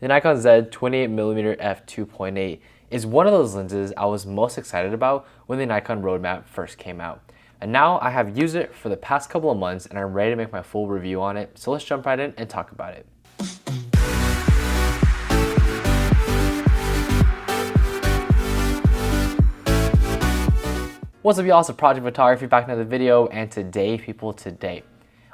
The Nikon Z 28mm f2.8 is one of those lenses I was most excited about when the Nikon roadmap first came out. And now I have used it for the past couple of months and I'm ready to make my full review on it, so let's jump right in and talk about it. What's up y'all, it's Project Photography back in another video, and today,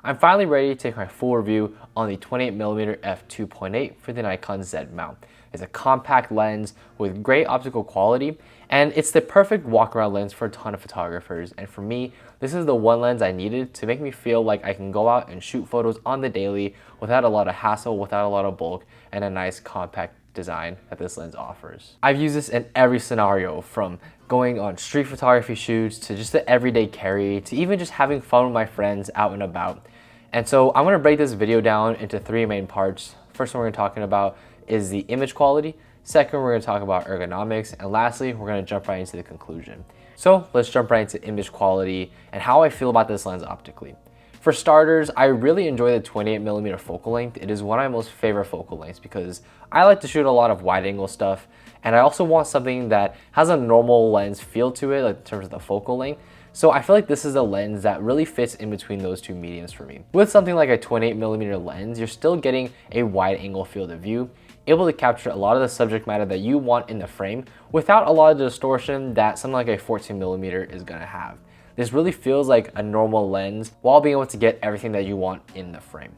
I'm finally ready to take my full review on the 28mm f2.8 for the Nikon Z mount. It's a compact lens with great optical quality, and it's the perfect walk-around lens for a ton of photographers. And for me, this is the one lens I needed to make me feel like I can go out and shoot photos on the daily without a lot of hassle, without a lot of bulk, and a nice compact design that this lens offers. I've used this in every scenario, from going on street photography shoots to just the everyday carry to even just having fun with my friends out and about. And so I'm gonna break this video down into three main parts. First one we're gonna talking about is the image quality. Second, we're gonna talk about ergonomics. And lastly, we're gonna jump right into the conclusion. So let's jump right into image quality and how I feel about this lens optically. For starters, I really enjoy the 28mm focal length. It is one of my most favorite focal lengths because I like to shoot a lot of wide angle stuff, and I also want something that has a normal lens feel to it, like in terms of the focal length. So I feel like this is a lens that really fits in between those two mediums for me. With something like a 28mm lens, you're still getting a wide angle field of view, able to capture a lot of the subject matter that you want in the frame without a lot of distortion that something like a 14mm is gonna have. This really feels like a normal lens while being able to get everything that you want in the frame.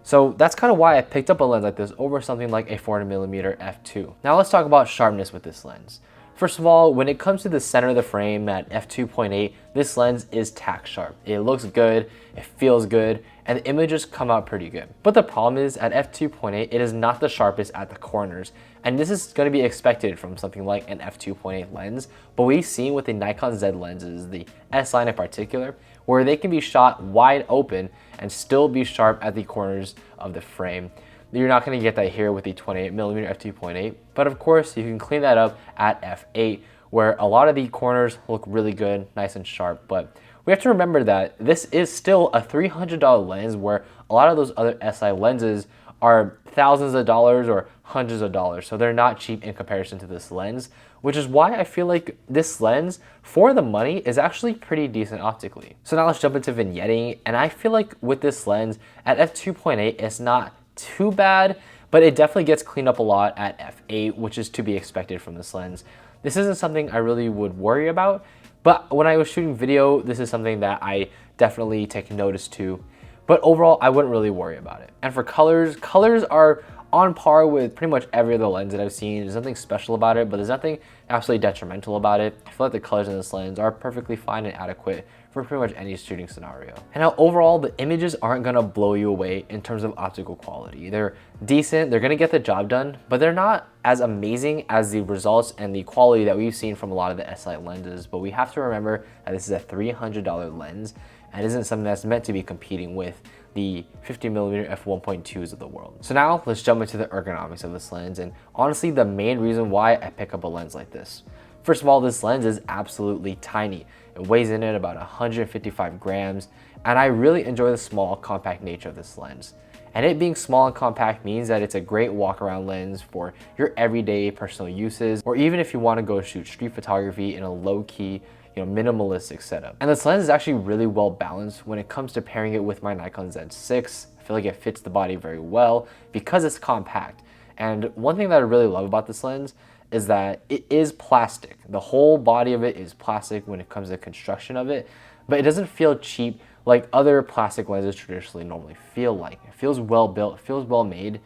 So that's kind of why I picked up a lens like this over something like a 400mm f2. Now let's talk about sharpness with this lens. First of all, when it comes to the center of the frame at f2.8, this lens is tack sharp. It looks good, it feels good, and the images come out pretty good. But the problem is at f2.8, it is not the sharpest at the corners. And this is going to be expected from something like an f2.8 lens, but we've seen with the Nikon Z lenses, the S line in particular, where they can be shot wide open and still be sharp at the corners of the frame. You're not going to get that here with the 28mm f2.8, but of course you can clean that up at f8, where a lot of the corners look really good, nice and sharp. But we have to remember that this is still a $300 lens, where a lot of those other SI lenses are thousands of dollars or hundreds of dollars. So they're not cheap in comparison to this lens, which is why I feel like this lens, for the money, is actually pretty decent optically. So now let's jump into vignetting, and I feel like with this lens at f2.8, it's not too bad, but it definitely gets cleaned up a lot at f8, which is to be expected from this lens. This isn't something I really would worry about, but when I was shooting video, this is something that I definitely take notice to. But overall, I wouldn't really worry about it. And for colors, colors are on par with pretty much every other lens that I've seen. There's nothing special about it, but there's nothing absolutely detrimental about it. I feel like the colors in this lens are perfectly fine and adequate for pretty much any shooting scenario. And now overall, the images aren't gonna blow you away in terms of optical quality. They're decent, they're gonna get the job done, but they're not as amazing as the results and the quality that we've seen from a lot of the SI lenses. But we have to remember that this is a $300 lens and isn't something that's meant to be competing with the 50mm f1.2s of the world. So now let's jump into the ergonomics of this lens, and honestly the main reason why I pick up a lens like this. First of all, this lens is absolutely tiny. It weighs in at about 155 grams, and I really enjoy the small, compact nature of this lens. And it being small and compact means that it's a great walk-around lens for your everyday personal uses, or even if you want to go shoot street photography in a low-key, minimalistic setup. And this lens is actually really well balanced when it comes to pairing it with my Nikon Z6. I feel like it fits the body very well because it's compact. And one thing that I really love about this lens is that it is plastic. The whole body of it is plastic when it comes to the construction of it, but it doesn't feel cheap like other plastic lenses traditionally normally feel like. It feels well built, it feels well made,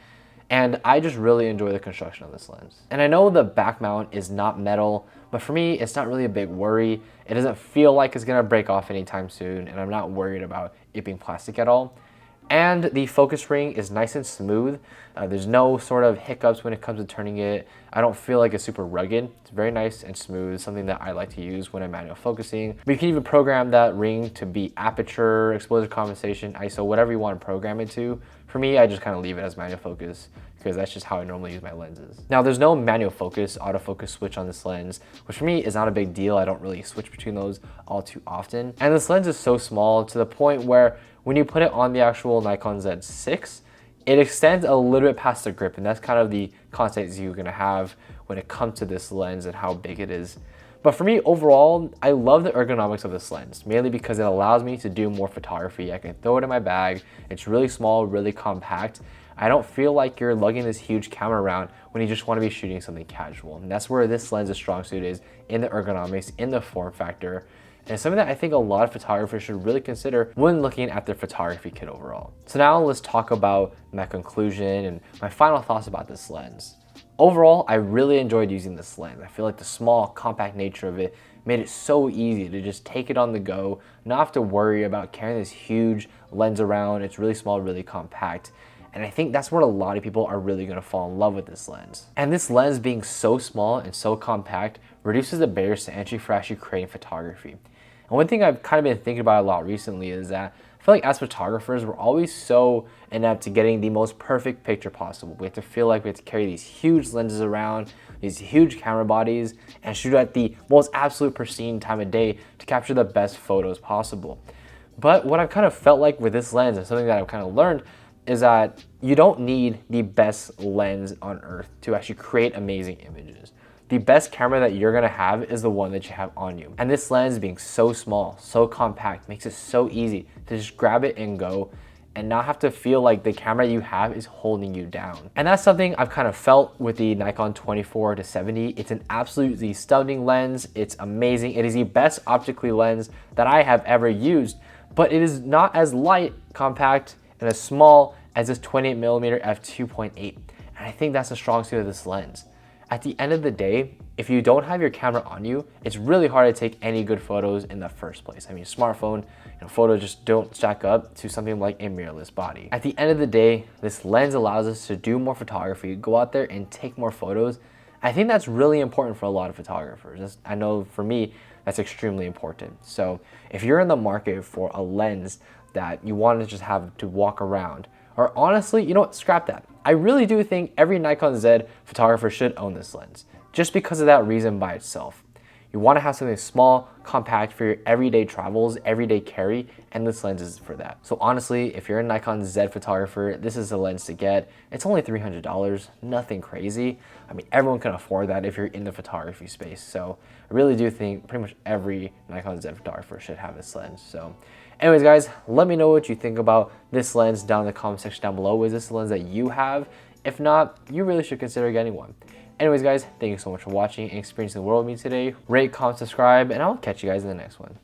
and I just really enjoy the construction of this lens. And I know the back mount is not metal, but for me, it's not really a big worry. It doesn't feel like it's gonna break off anytime soon, and I'm not worried about it being plastic at all. And the focus ring is nice and smooth. There's no sort of hiccups when it comes to turning it. I don't feel like it's super rugged. It's very nice and smooth, something that I like to use when I'm manual focusing. But you can even program that ring to be aperture, exposure compensation, ISO, whatever you want to program it to. For me, I just kind of leave it as manual focus because that's just how I normally use my lenses. Now, there's no manual focus, autofocus switch on this lens, which for me is not a big deal. I don't really switch between those all too often. And this lens is so small to the point where when you put it on the actual Nikon Z6, It extends a little bit past the grip, and that's kind of the context you're gonna have when it comes to this lens and how big it is. But for me, overall, I love the ergonomics of this lens, mainly because it allows me to do more photography. I can throw it in my bag. It's really small, really compact. I don't feel like you're lugging this huge camera around when you just want to be shooting something casual. And that's where this lens's strong suit is, in the ergonomics, in the form factor. And it's something that I think a lot of photographers should really consider when looking at their photography kit overall. So now let's talk about my conclusion and my final thoughts about this lens. Overall, I really enjoyed using this lens. I feel like the small, compact nature of it made it so easy to just take it on the go, not have to worry about carrying this huge lens around. It's really small, really compact. And I think that's where a lot of people are really gonna fall in love with this lens. And this lens being so small and so compact reduces the barriers to entry for actually creating photography. And one thing I've kind of been thinking about a lot recently is that I feel like as photographers, we're always so inept to getting the most perfect picture possible. We have to feel like we have to carry these huge lenses around, these huge camera bodies, and shoot at the most absolute pristine time of day to capture the best photos possible. But what I've kind of felt like with this lens, and something that I've kind of learned, is that you don't need the best lens on earth to actually create amazing images. The best camera that you're gonna have is the one that you have on you. And this lens being so small, so compact, makes it so easy to just grab it and go and not have to feel like the camera you have is holding you down. And that's something I've kind of felt with the Nikon 24-70. It's an absolutely stunning lens. It's amazing. It is the best optically lens that I have ever used, but it is not as light, compact, and as small as this 28mm f2.8. And I think that's the strong suit of this lens. At the end of the day, if you don't have your camera on you, it's really hard to take any good photos in the first place. I mean, smartphone, photos just don't stack up to something like a mirrorless body. At the end of the day, this lens allows us to do more photography, go out there and take more photos. I think that's really important for a lot of photographers. I know for me, that's extremely important. So if you're in the market for a lens that you want to just have to walk around, or honestly, you know what, scrap that. I really do think every Nikon Z photographer should own this lens, just because of that reason by itself. You want to have something small, compact for your everyday travels, everyday carry, and this lens is for that. So honestly, if you're a Nikon Z photographer, this is the lens to get. It's only $300, nothing crazy. I mean, everyone can afford that if you're in the photography space. So I really do think pretty much every Nikon Z photographer should have this lens. So anyways, guys, let me know what you think about this lens down in the comment section down below. Is this the lens that you have? If not, you really should consider getting one. Anyways, guys, thank you so much for watching and experiencing the world with me today. Rate, comment, subscribe, and I'll catch you guys in the next one.